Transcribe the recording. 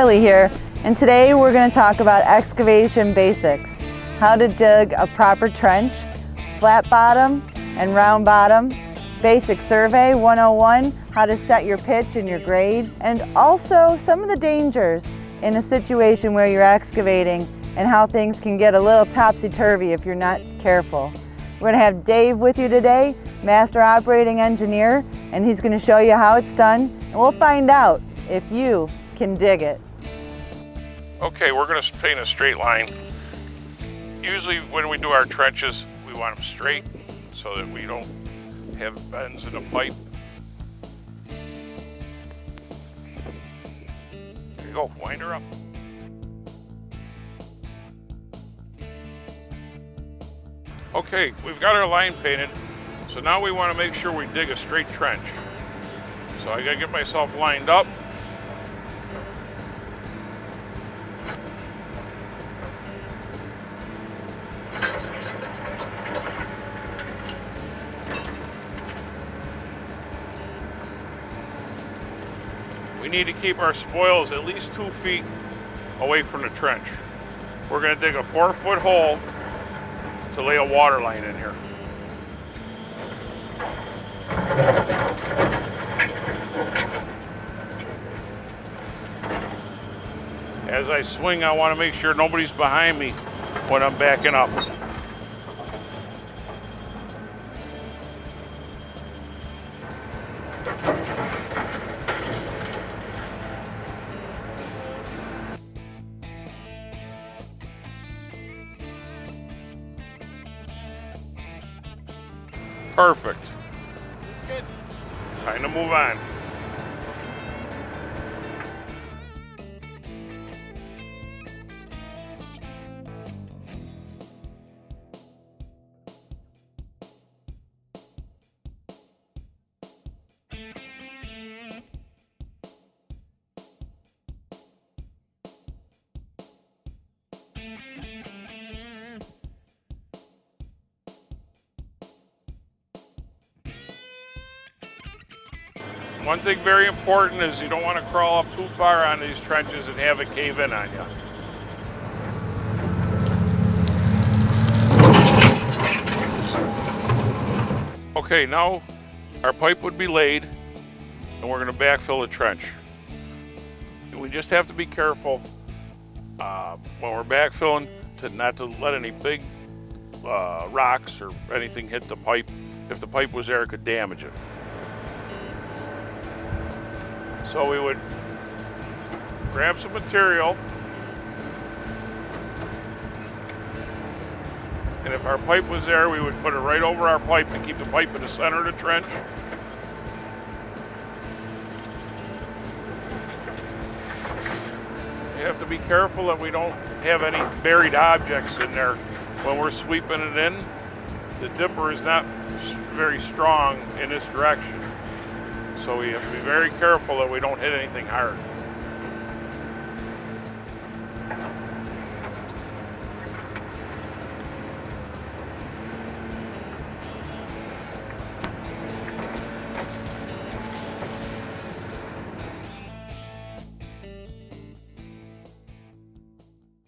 Carly here, and today we're going to talk about excavation basics. How to dig a proper trench, flat bottom and round bottom, basic survey 101, how to set your pitch and your grade, and also some of the dangers in a situation where you're excavating and how things can get a little topsy-turvy if you're not careful. We're going to have Dave with you today, Master Operating Engineer, and he's going to show you how it's done, and we'll find out if you can dig it. Okay, we're going to paint a straight line. Usually when we do our trenches, we want them straight so that we don't have bends in the pipe. There you go, wind her up. Okay, we've got our line painted, so now we want to make sure we dig a straight trench. So I got to get myself lined up. We need to keep our spoils at least 2 feet away from the trench. We're going to dig a 4-foot hole to lay a water line in here. As I swing, I want to make sure nobody's behind me when I'm backing up. Perfect. That's good. Time to move on. One thing very important is you don't want to crawl up too far on these trenches and have it cave in on you. Okay, now our pipe would be laid and we're going to backfill the trench. We just have to be careful when we're backfilling to not to let any big rocks or anything hit the pipe. If the pipe was there, it could damage it. So we would grab some material, and if our pipe was there, we would put it right over our pipe to keep the pipe in the center of the trench. You have to be careful that we don't have any buried objects in there when we're sweeping it in. The dipper is not very strong in this direction. So we have to be very careful that we don't hit anything hard.